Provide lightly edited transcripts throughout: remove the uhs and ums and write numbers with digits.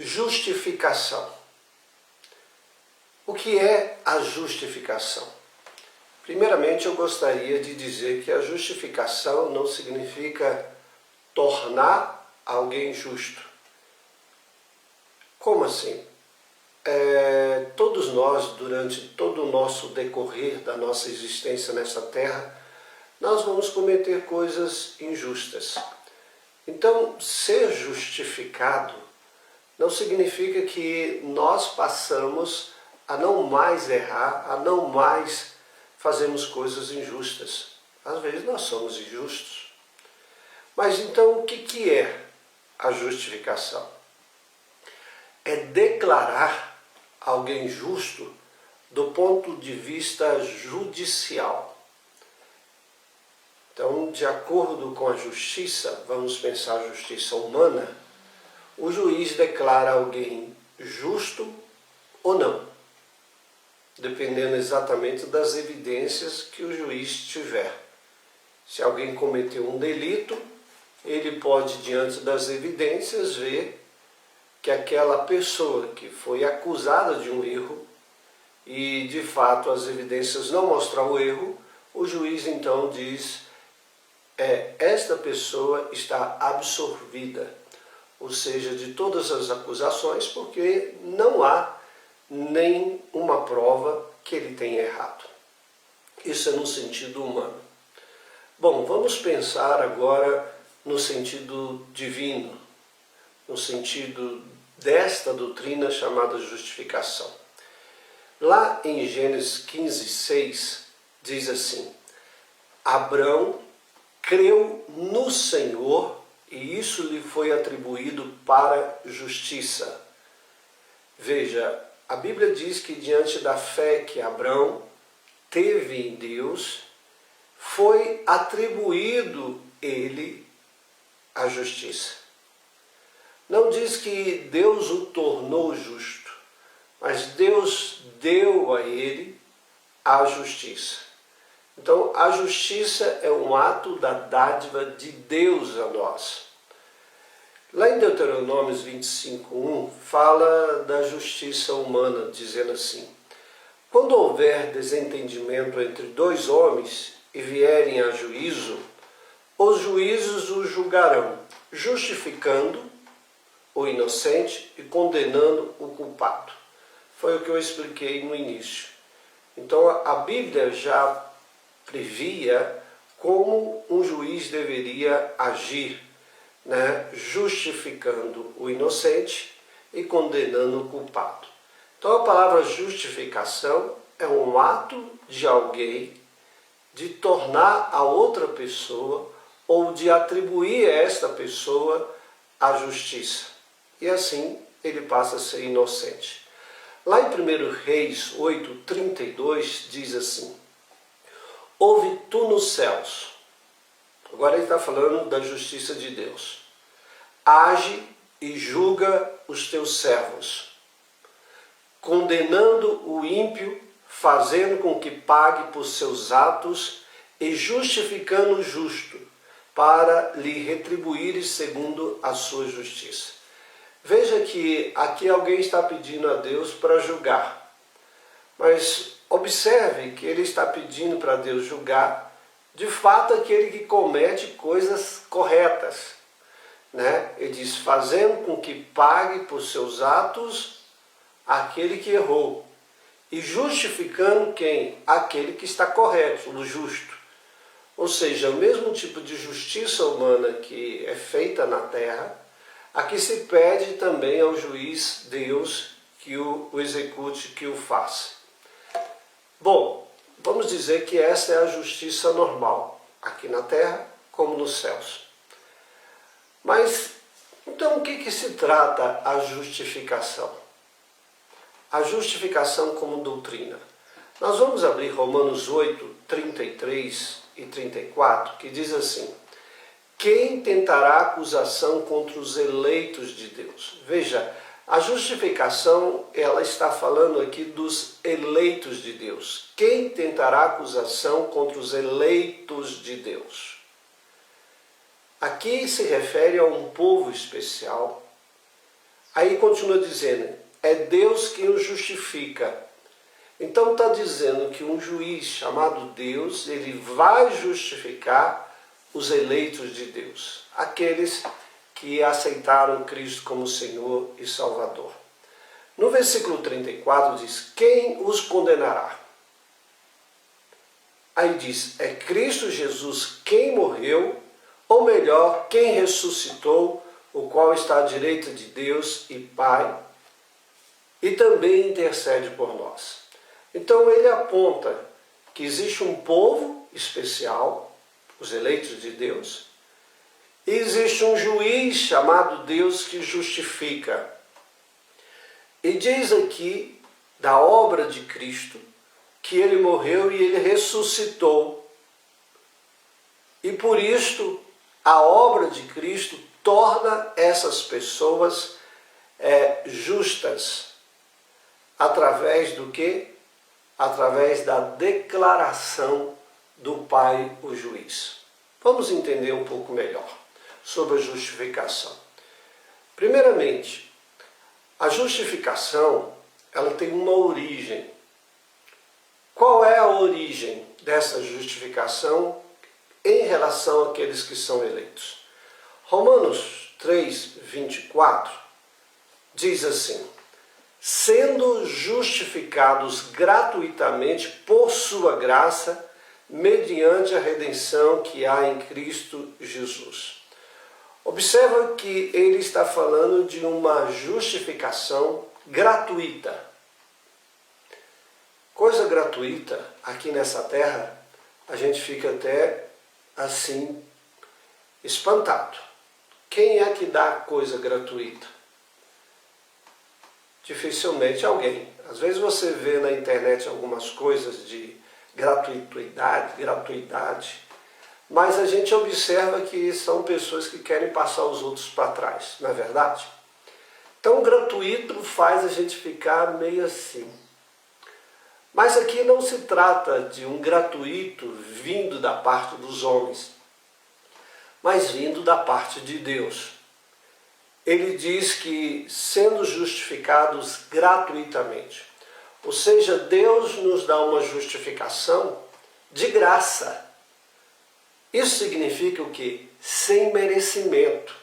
Justificação. O que é a justificação? Primeiramente, eu gostaria de dizer que a justificação não significa tornar alguém justo. Como assim? Todos nós, durante todo o nosso decorrer da nossa existência nessa terra, nós vamos cometer coisas injustas. Então, ser justificado não significa que nós passamos a não mais errar, a não mais fazermos coisas injustas. Às vezes nós somos injustos. Mas então o que é a justificação? É declarar alguém justo do ponto de vista judicial. Então, de acordo com a justiça, vamos pensar a justiça humana, o juiz declara alguém justo ou não, dependendo exatamente das evidências que o juiz tiver. Se alguém cometeu um delito, ele pode, diante das evidências, ver que aquela pessoa que foi acusada de um erro e, de fato, as evidências não mostram o erro, o juiz então diz: esta pessoa está absolvida, ou seja, de todas as acusações, porque não há nem uma prova que ele tenha errado. Isso é no sentido humano. Bom, vamos pensar agora no sentido divino, no sentido desta doutrina chamada justificação. Lá em Gênesis 15:6 diz assim: Abrão creu no Senhor e isso lhe foi atribuído para justiça. Veja, a Bíblia diz que diante da fé que Abrão teve em Deus, foi atribuído ele a justiça. Não diz que Deus o tornou justo, mas Deus deu a ele a justiça. Então, a justiça é um ato da dádiva de Deus a nós. Lá em Deuteronômio 25:1, fala da justiça humana, dizendo assim: quando houver desentendimento entre dois homens e vierem a juízo, os juízes os julgarão, justificando o inocente e condenando o culpado. Foi o que eu expliquei no início. Então a Bíblia já previa como um juiz deveria agir, justificando o inocente e condenando o culpado. Então a palavra justificação é um ato de alguém de tornar a outra pessoa ou de atribuir a esta pessoa a justiça. E assim ele passa a ser inocente. Lá em 1 Reis 8:32 diz assim: ouve tu nos céus. Agora ele está falando da justiça de Deus. Age e julga os teus servos, condenando o ímpio, fazendo com que pague por seus atos e justificando o justo, para lhe retribuir segundo a sua justiça. Veja que aqui alguém está pedindo a Deus para julgar, mas observe que ele está pedindo para Deus julgar, de fato, aquele que comete coisas corretas. Ele diz, fazendo com que pague por seus atos aquele que errou. E justificando quem? Aquele que está correto, o justo. Ou seja, o mesmo tipo de justiça humana que é feita na terra, aqui se pede também ao juiz Deus que o execute, que o faça. Bom, vamos dizer que essa é a justiça normal, aqui na terra como nos céus. Mas, então o que se trata a justificação? A justificação como doutrina. Nós vamos abrir Romanos 8:33 e 34, que diz assim: quem tentará acusação contra os eleitos de Deus? Veja, a justificação, ela está falando aqui dos eleitos de Deus. Quem tentará acusação contra os eleitos de Deus? Aqui se refere a um povo especial, Aí continua dizendo, é Deus quem o justifica. Então está dizendo que um juiz chamado Deus, ele vai justificar os eleitos de Deus, aqueles que aceitaram Cristo como Senhor e Salvador. No versículo 34 diz, quem os condenará? Aí diz, é Cristo Jesus quem morreu, ou melhor, quem ressuscitou, o qual está à direita de Deus e Pai, e também intercede por nós. Então ele aponta que existe um povo especial, os eleitos de Deus, e existe um juiz chamado Deus que justifica. E diz aqui da obra de Cristo, que ele morreu e ele ressuscitou. E por isto, a obra de Cristo torna essas pessoas justas. Através do quê? Através da declaração do Pai, o juiz. Vamos entender um pouco melhor sobre a justificação. Primeiramente, a justificação, ela tem uma origem. Qual é a origem dessa justificação em relação àqueles que são eleitos? Romanos 3, 24 diz assim, sendo justificados gratuitamente por sua graça, mediante a redenção que há em Cristo Jesus. Observa que ele está falando de uma justificação gratuita. Coisa gratuita, aqui nessa terra, a gente fica até assim, espantado. Quem é que dá coisa gratuita? Dificilmente alguém. Às vezes você vê na internet algumas coisas de gratuidade, mas a gente observa que são pessoas que querem passar os outros para trás, não é verdade? Então gratuito faz a gente ficar meio assim. Mas aqui não se trata de um gratuito vindo da parte dos homens, mas vindo da parte de Deus. Ele diz que sendo justificados gratuitamente, ou seja, Deus nos dá uma justificação de graça. Isso significa o quê? Sem merecimento,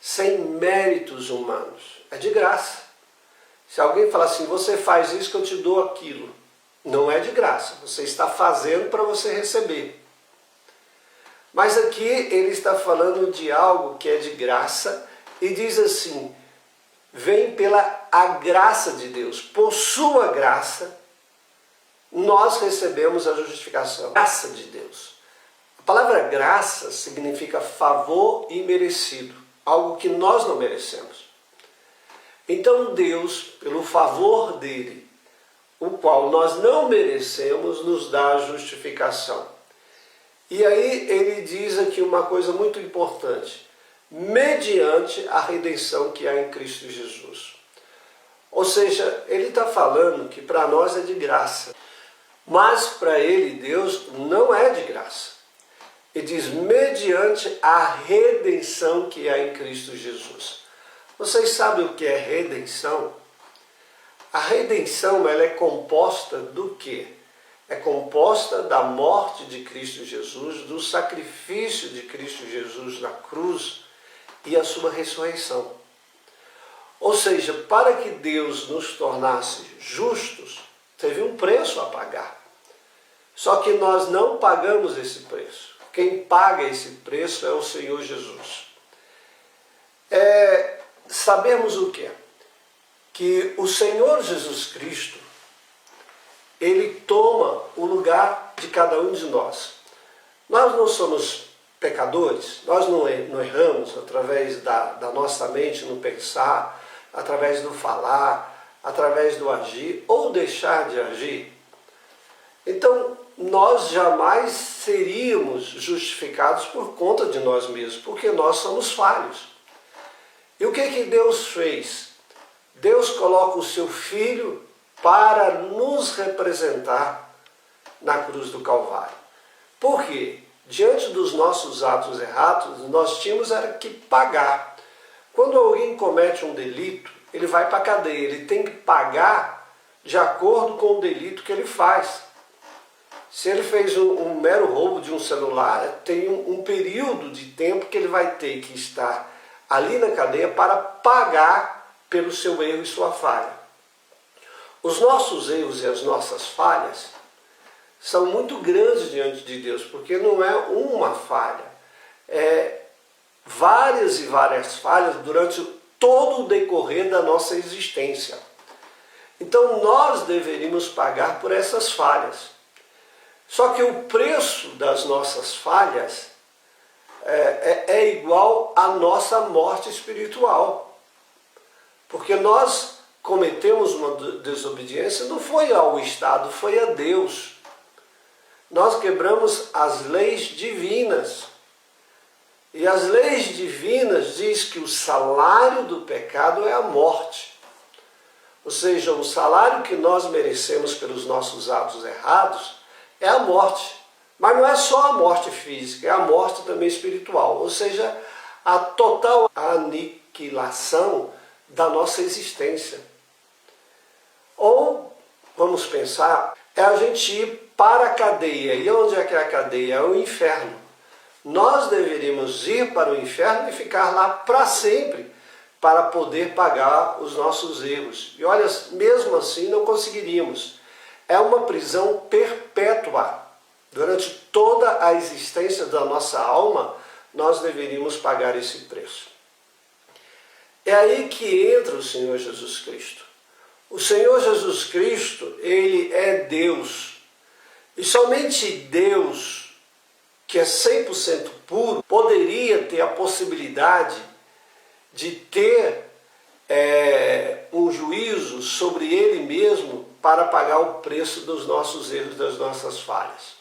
sem méritos humanos, é de graça. Se alguém falar assim, você faz isso que eu te dou aquilo, não é de graça, você está fazendo para você receber. Mas aqui ele está falando de algo que é de graça e diz assim, vem pela a graça de Deus, por sua graça, nós recebemos a justificação. Graça de Deus. A palavra graça significa favor imerecido, algo que nós não merecemos. Então Deus, pelo favor dele, o qual nós não merecemos, nos dá a justificação. E aí ele diz aqui uma coisa muito importante, mediante a redenção que há em Cristo Jesus. Ou seja, ele está falando que para nós é de graça, mas para ele, Deus, não é de graça. Ele diz, mediante a redenção que há em Cristo Jesus. Vocês sabem o que é redenção? A redenção, ela é composta do quê? É composta da morte de Cristo Jesus, do sacrifício de Cristo Jesus na cruz e a sua ressurreição. Ou seja, para que Deus nos tornasse justos, teve um preço a pagar. Só que nós não pagamos esse preço. Quem paga esse preço é o Senhor Jesus. Sabemos o quê? Que o Senhor Jesus Cristo, ele toma o lugar de cada um de nós. Nós não somos pecadores, nós não erramos através da nossa mente no pensar, através do falar, através do agir ou deixar de agir. Então, nós jamais seríamos justificados por conta de nós mesmos, porque nós somos falhos. E o que Deus fez? Deus coloca o seu Filho para nos representar na cruz do Calvário. Por quê? Diante dos nossos atos errados, nós tínhamos que pagar. Quando alguém comete um delito, ele vai para a cadeia, ele tem que pagar de acordo com o delito que ele faz. Se ele fez um mero roubo de um celular, tem um período de tempo que ele vai ter que estar ali na cadeia para pagar pelo seu erro e sua falha. Os nossos erros e as nossas falhas são muito grandes diante de Deus, porque não é uma falha, é várias e várias falhas durante todo o decorrer da nossa existência. Então nós deveríamos pagar por essas falhas. Só que o preço das nossas falhas é igual à nossa morte espiritual. Porque nós cometemos uma desobediência, não foi ao Estado, foi a Deus. Nós quebramos as leis divinas. E as leis divinas diz que o salário do pecado é a morte. Ou seja, o salário que nós merecemos pelos nossos atos errados é a morte. Mas não é só a morte física, é a morte também espiritual. Ou seja, a total aniquilação da nossa existência. Ou, vamos pensar, é a gente ir para a cadeia. E onde é que é a cadeia? É o inferno. Nós deveríamos ir para o inferno e ficar lá para sempre, para poder pagar os nossos erros. E olha, mesmo assim não conseguiríamos. É uma prisão perpétua. Durante toda a existência da nossa alma, nós deveríamos pagar esse preço. É aí que entra o Senhor Jesus Cristo. O Senhor Jesus Cristo, ele é Deus. E somente Deus, que é 100% puro, poderia ter a possibilidade de ter um juízo sobre ele mesmo para pagar o preço dos nossos erros, das nossas falhas.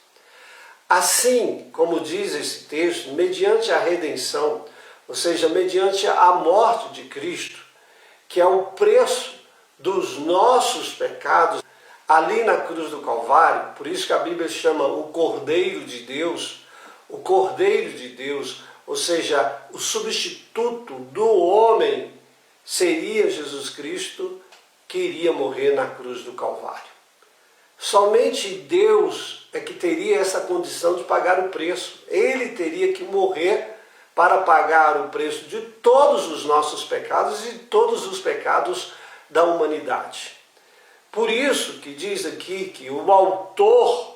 Assim, como diz esse texto, mediante a redenção, ou seja, mediante a morte de Cristo, que é o preço dos nossos pecados, ali na cruz do Calvário, por isso que a Bíblia chama o Cordeiro de Deus, o Cordeiro de Deus, ou seja, o substituto do homem, seria Jesus Cristo que iria morrer na cruz do Calvário. Somente Deus é que teria essa condição de pagar o preço. Ele teria que morrer para pagar o preço de todos os nossos pecados e de todos os pecados da humanidade. Por isso que diz aqui que o autor,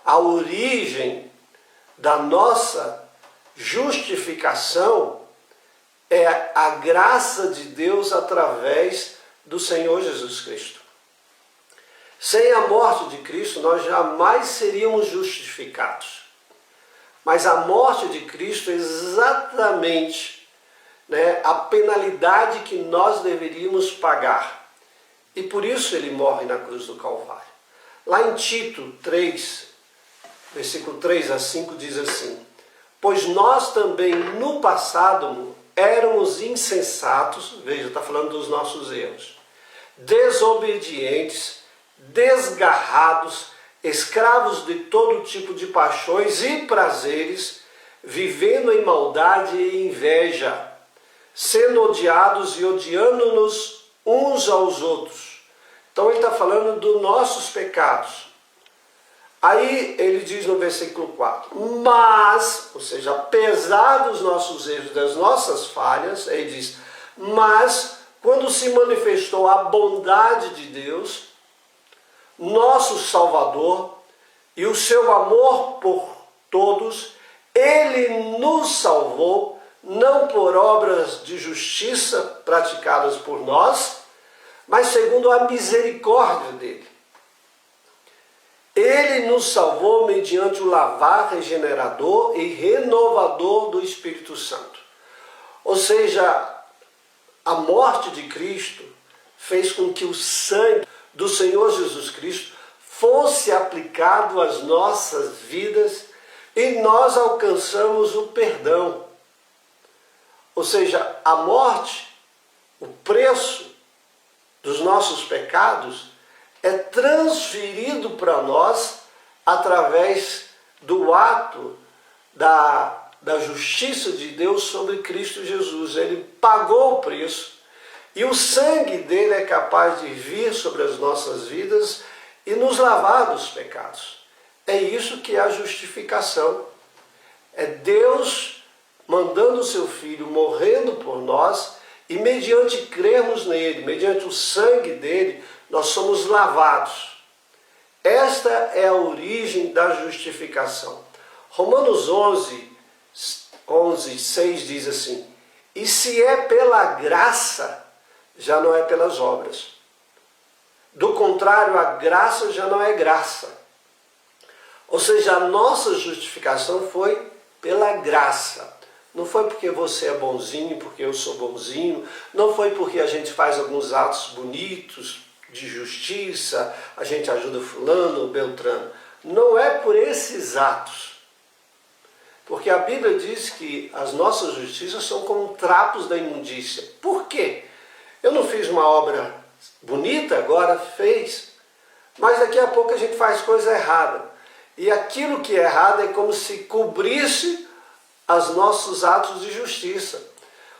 a origem da nossa justificação é a graça de Deus através do Senhor Jesus Cristo. Sem a morte de Cristo, nós jamais seríamos justificados. Mas a morte de Cristo é exatamente a penalidade que nós deveríamos pagar. E por isso ele morre na cruz do Calvário. Lá em Tito 3, versículo 3 a 5, diz assim: pois nós também no passado éramos insensatos, veja, está falando dos nossos erros, desobedientes, desgarrados, escravos de todo tipo de paixões e prazeres, vivendo em maldade e inveja, sendo odiados e odiando-nos uns aos outros. Então ele está falando dos nossos pecados. Aí ele diz no versículo 4, mas, ou seja, apesar dos nossos erros, das nossas falhas, ele diz, mas quando se manifestou a bondade de Deus, nosso Salvador, e o seu amor por todos, ele nos salvou, não por obras de justiça praticadas por nós, mas segundo a misericórdia dele. Ele nos salvou mediante o lavar regenerador e renovador do Espírito Santo. Ou seja, a morte de Cristo fez com que o sangue do Senhor Jesus Cristo fosse aplicado às nossas vidas e nós alcançamos o perdão. Ou seja, a morte, o preço dos nossos pecados é transferido para nós através do ato da da justiça de Deus sobre Cristo Jesus. Ele pagou o preço e o sangue dele é capaz de vir sobre as nossas vidas e nos lavar dos pecados. É isso que é a justificação. É Deus mandando o seu Filho, morrendo por nós, e mediante crermos nele, mediante o sangue dele, nós somos lavados. Esta é a origem da justificação. Romanos 11:6 diz assim: e se é pela graça, já não é pelas obras. Do contrário, a graça já não é graça. Ou seja, a nossa justificação foi pela graça. Não foi porque você é bonzinho, porque eu sou bonzinho. Não foi porque a gente faz alguns atos bonitos de justiça, a gente ajuda fulano ou beltrano. Não é por esses atos. Porque a Bíblia diz que as nossas justiças são como trapos da imundícia. Por quê? Eu não fiz uma obra bonita, agora fez. Mas daqui a pouco a gente faz coisa errada. E aquilo que é errado é como se cobrisse os nossos atos de justiça.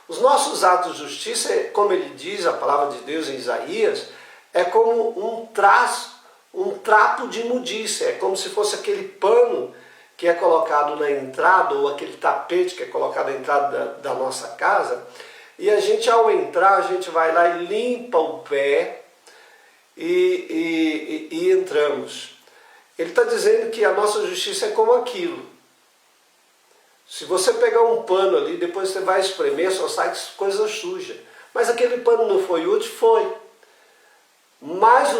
Os nossos atos de justiça, como ele diz, a palavra de Deus em Isaías, é como um trapo de imundícia. É como se fosse aquele pano que é colocado na entrada, ou aquele tapete que é colocado na entrada da nossa casa. E a gente, ao entrar, a gente vai lá e limpa o pé e entramos. Ele está dizendo que a nossa justiça é como aquilo. Se você pegar um pano ali, depois você vai espremer, só sai coisa suja. Mas aquele pano não foi útil? Foi. Mas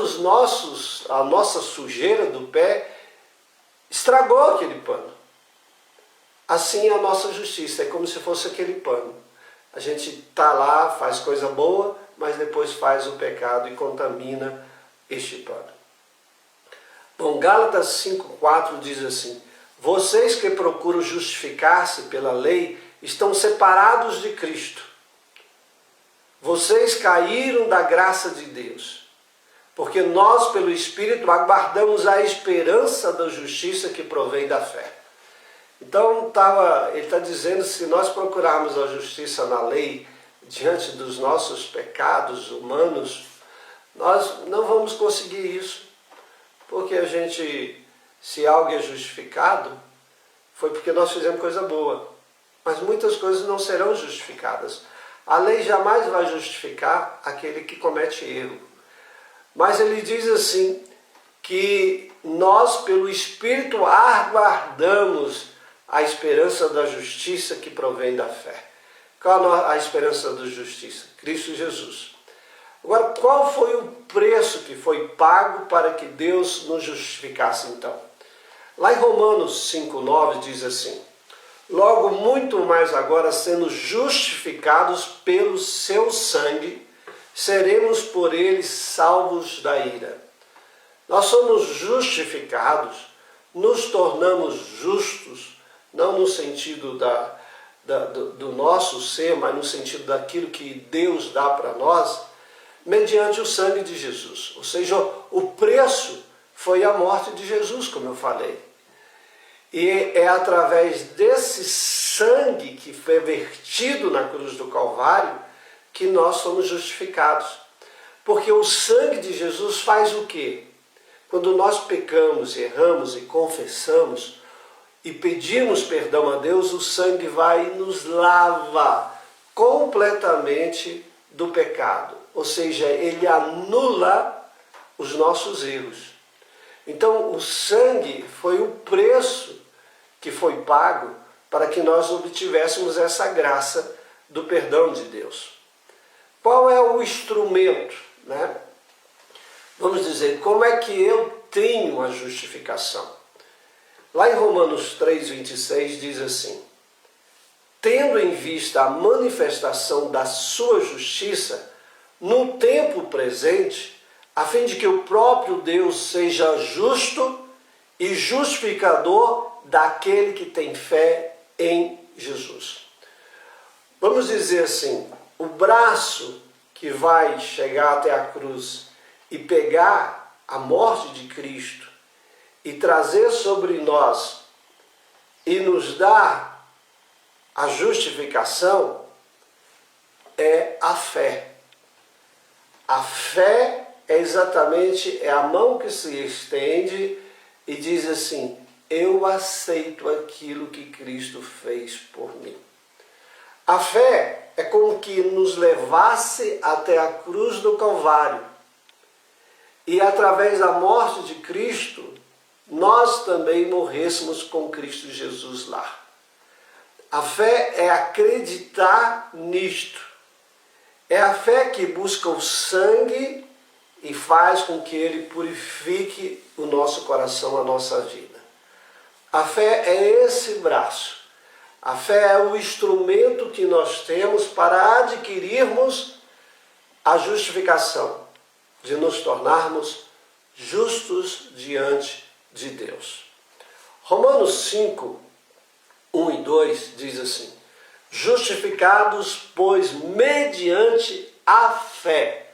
a nossa sujeira do pé estragou aquele pano. Assim a nossa justiça é como se fosse aquele pano. A gente está lá, faz coisa boa, mas depois faz o pecado e contamina este pano. Bom, Gálatas 5:4 diz assim: vocês que procuram justificar-se pela lei estão separados de Cristo. Vocês caíram da graça de Deus, porque nós, pelo Espírito, aguardamos a esperança da justiça que provém da fé. Então, ele está dizendo, se nós procurarmos a justiça na lei, diante dos nossos pecados humanos, nós não vamos conseguir isso. Porque se algo é justificado, foi porque nós fizemos coisa boa. Mas muitas coisas não serão justificadas. A lei jamais vai justificar aquele que comete erro. Mas ele diz assim, que nós, pelo Espírito, aguardamos a esperança da justiça que provém da fé. Qual a esperança da justiça? Cristo Jesus. Agora, qual foi o preço que foi pago para que Deus nos justificasse então? Lá em Romanos 5:9 diz assim: logo muito mais agora, sendo justificados pelo seu sangue, seremos por ele salvos da ira. Nós somos justificados, nos tornamos justos, não no sentido do nosso ser, mas no sentido daquilo que Deus dá para nós, mediante o sangue de Jesus. Ou seja, o preço foi a morte de Jesus, como eu falei. E é através desse sangue que foi vertido na cruz do Calvário que nós somos justificados. Porque o sangue de Jesus faz o quê? Quando nós pecamos, erramos e confessamos e pedimos perdão a Deus, o sangue vai e nos lava completamente do pecado. Ou seja, ele anula os nossos erros. Então, o sangue foi o preço que foi pago para que nós obtivéssemos essa graça do perdão de Deus. Qual é o instrumento, né? Vamos dizer, como é que eu tenho a justificação? Lá em Romanos 3:26 diz assim: tendo em vista a manifestação da sua justiça no tempo presente, a fim de que o próprio Deus seja justo e justificador daquele que tem fé em Jesus. Vamos dizer assim, o braço que vai chegar até a cruz e pegar a morte de Cristo e trazer sobre nós e nos dar a justificação é a fé. A fé é exatamente a mão que se estende e diz assim: eu aceito aquilo que Cristo fez por mim. A fé é como que nos levasse até a cruz do Calvário. E através da morte de Cristo, nós também morrêssemos com Cristo Jesus lá. A fé é acreditar nisto. É a fé que busca o sangue e faz com que ele purifique o nosso coração, a nossa vida. A fé é esse braço. A fé é o instrumento que nós temos para adquirirmos a justificação, de nos tornarmos justos diante de Deus. Romanos 5, 1 e 2 diz assim: justificados, pois, mediante a fé.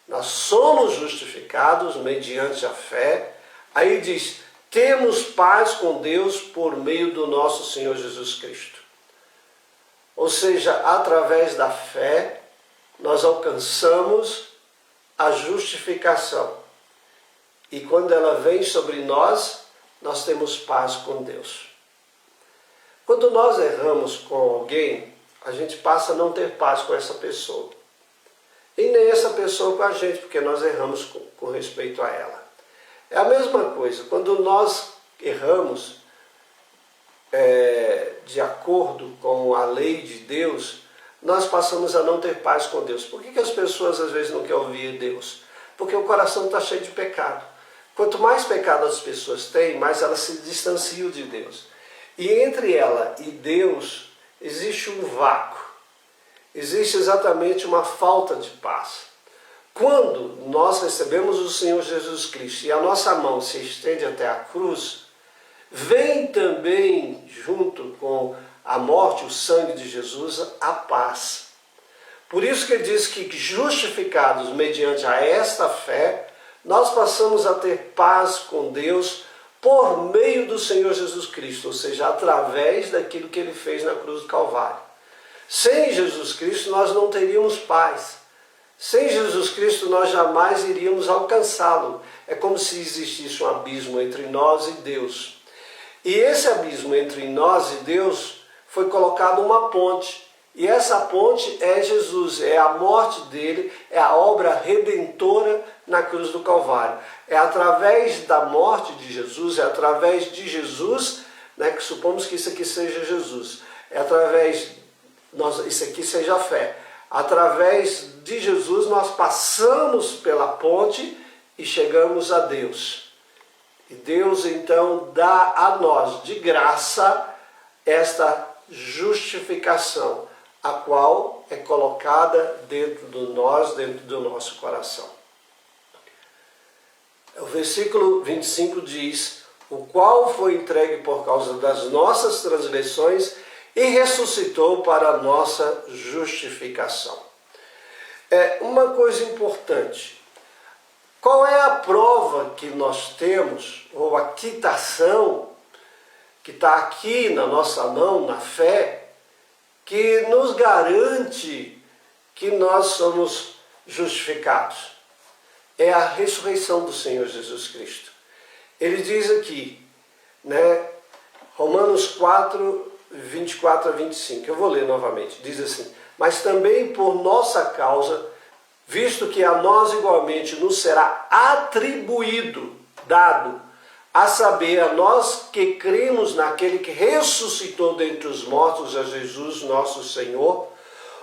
Nós somos justificados mediante a fé. Aí diz: temos paz com Deus por meio do nosso Senhor Jesus Cristo. Ou seja, através da fé, nós alcançamos a justificação. E quando ela vem sobre nós, nós temos paz com Deus. Quando nós erramos com alguém, a gente passa a não ter paz com essa pessoa. E nem essa pessoa com a gente, porque nós erramos com respeito a ela. É a mesma coisa, quando nós erramos de acordo com a lei de Deus, nós passamos a não ter paz com Deus. Por que as pessoas às vezes não querem ouvir Deus? Porque o coração está cheio de pecado. Quanto mais pecado as pessoas têm, mais elas se distanciam de Deus. E entre ela e Deus existe um vácuo. Existe exatamente uma falta de paz. Quando nós recebemos o Senhor Jesus Cristo e a nossa mão se estende até a cruz, vem também, junto com a morte, o sangue de Jesus, a paz. Por isso que ele diz que justificados mediante a esta fé, nós passamos a ter paz com Deus por meio do Senhor Jesus Cristo, ou seja, através daquilo que ele fez na cruz do Calvário. Sem Jesus Cristo nós não teríamos paz. Sem Jesus Cristo nós jamais iríamos alcançá-lo. É como se existisse um abismo entre nós e Deus. E esse abismo entre nós e Deus foi colocado uma ponte. E essa ponte é Jesus, é a morte dele, é a obra redentora na cruz do Calvário. É através da morte de Jesus, é através de Jesus, né, que supomos que isso aqui seja Jesus. É através, isso aqui seja a fé. Através de Jesus nós passamos pela ponte e chegamos a Deus. E Deus então dá a nós de graça esta justificação, a qual é colocada dentro do nosso coração. O versículo 25 diz: o qual foi entregue por causa das nossas transgressões e ressuscitou para a nossa justificação. É uma coisa importante. Qual é a prova que nós temos, ou a quitação, que está aqui na nossa mão, na fé, que nos garante que nós somos justificados? É a ressurreição do Senhor Jesus Cristo. Ele diz aqui, né, Romanos 4, 24 a 25, eu vou ler novamente, diz assim: mas também por nossa causa, visto que a nós igualmente nos será atribuído, dado, a saber, a nós que cremos naquele que ressuscitou dentre os mortos, a Jesus nosso Senhor,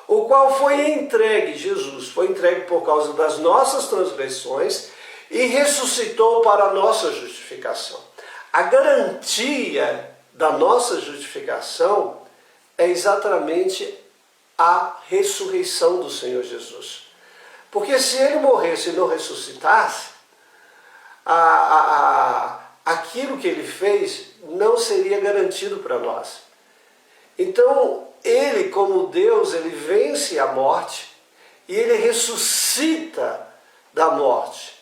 o qual foi entregue, Jesus foi entregue por causa das nossas transgressões e ressuscitou para a nossa justificação. A garantia da nossa justificação é exatamente a ressurreição do Senhor Jesus. Porque se ele morresse e não ressuscitasse, aquilo que ele fez não seria garantido para nós. Então, ele, como Deus, ele vence a morte e ele ressuscita da morte.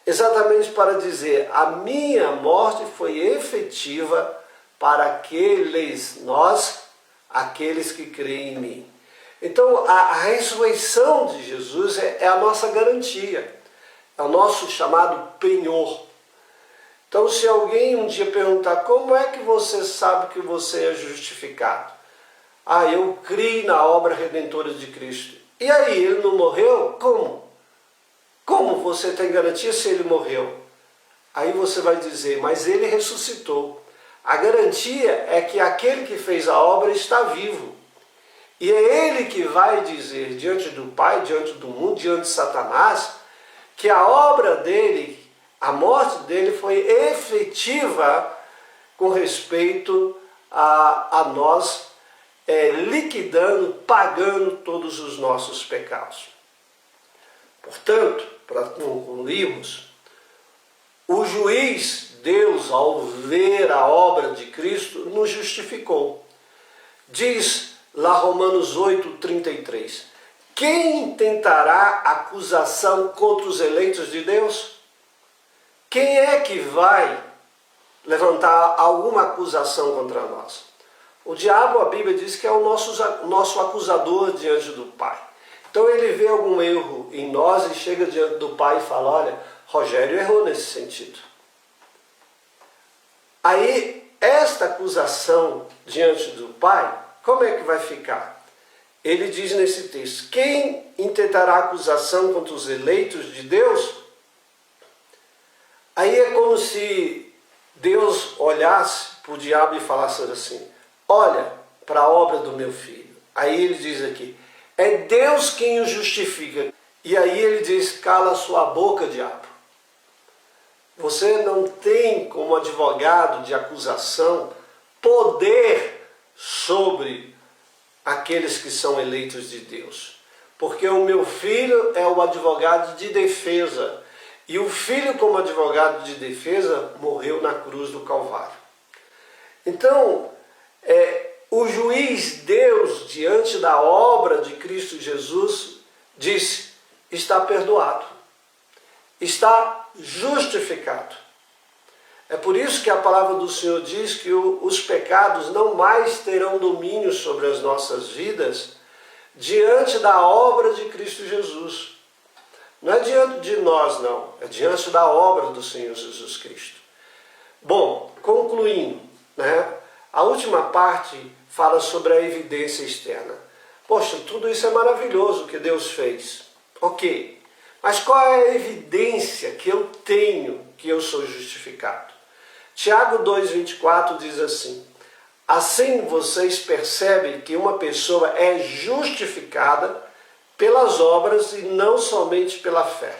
Exatamente para dizer: a minha morte foi efetiva para aqueles, nós, aqueles que creem em mim. Então, a ressurreição de Jesus é a nossa garantia, é o nosso chamado penhor. Então, se alguém um dia perguntar, como é que você sabe que você é justificado? Ah, eu criei na obra redentora de Cristo. E aí, ele não morreu? Como? Como você tem garantia se ele morreu? Aí você vai dizer, mas ele ressuscitou. A garantia é que aquele que fez a obra está vivo. E é ele que vai dizer diante do Pai, diante do mundo, diante de Satanás, que a obra dele, a morte dele foi efetiva com respeito a nós, liquidando, pagando todos os nossos pecados. Portanto, para concluirmos, o juiz, Deus, ao ver a obra de Cristo, nos justificou. Diz lá Romanos 8:33, quem tentará acusação contra os eleitos de Deus? Quem é que vai levantar alguma acusação contra nós? O diabo, a Bíblia diz que é o nosso acusador diante do Pai. Então ele vê algum erro em nós e chega diante do Pai e fala, olha, Rogério errou nesse sentido. Aí, esta acusação diante do Pai, como é que vai ficar? Ele diz nesse texto, quem intentará acusação contra os eleitos de Deus? Aí é como se Deus olhasse para o diabo e falasse assim, olha para a obra do meu filho. Aí ele diz aqui, é Deus quem o justifica. E aí ele diz, cala sua boca, diabo. Você não tem como advogado de acusação poder sobre aqueles que são eleitos de Deus. Porque o meu filho é o advogado de defesa. E o filho, como advogado de defesa, morreu na cruz do Calvário. Então, o juiz Deus, diante da obra de Cristo Jesus, disse, está perdoado, está justificado. É por isso que a palavra do Senhor diz que os pecados não mais terão domínio sobre as nossas vidas diante da obra de Cristo Jesus. Não é diante de nós, não. É diante da obra do Senhor Jesus Cristo. Bom, concluindo, a última parte fala sobre a evidência externa. Poxa, tudo isso é maravilhoso que Deus fez. Ok, mas qual é a evidência que eu tenho que eu sou justificado? Tiago 2,24 diz assim, assim vocês percebem que uma pessoa é justificada pelas obras e não somente pela fé.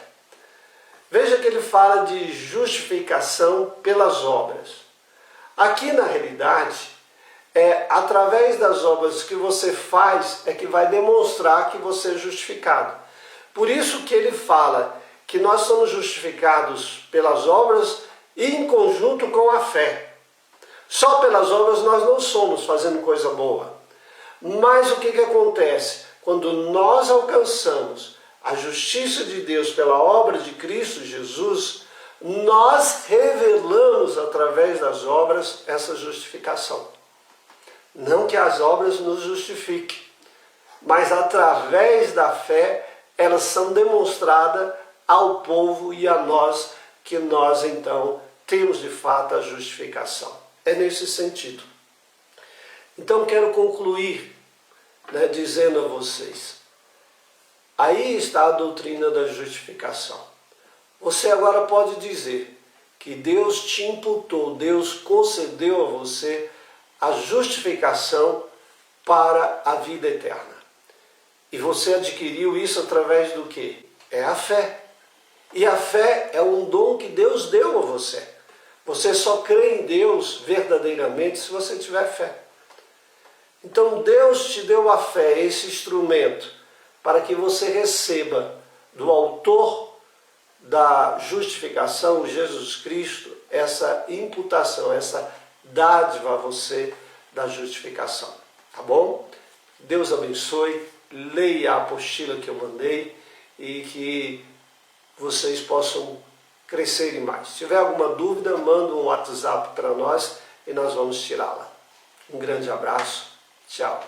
Veja que ele fala de justificação pelas obras. Aqui na realidade, através das obras que você faz é que vai demonstrar que você é justificado. Por isso que ele fala que nós somos justificados pelas obras e em conjunto com a fé. Só pelas obras nós não somos fazendo coisa boa. Mas o que acontece? Quando nós alcançamos a justiça de Deus pela obra de Cristo Jesus, nós revelamos através das obras essa justificação. Não que as obras nos justifiquem, mas através da fé elas são demonstradas ao povo e a nós, que nós então temos de fato a justificação. É nesse sentido. Então quero concluir dizendo a vocês, aí está a doutrina da justificação. Você agora pode dizer que Deus te imputou, Deus concedeu a você a justificação para a vida eterna. E você adquiriu isso através do quê? É a fé. E a fé é um dom que Deus deu a você. Você só crê em Deus verdadeiramente se você tiver fé. Então Deus te deu a fé, esse instrumento, para que você receba do autor da justificação, Jesus Cristo, essa imputação, essa dádiva a você da justificação. Tá bom? Deus abençoe, leia a apostila que eu mandei e que vocês possam crescerem mais. Se tiver alguma dúvida, manda um WhatsApp para nós e nós vamos tirá-la. Um grande abraço Tchau.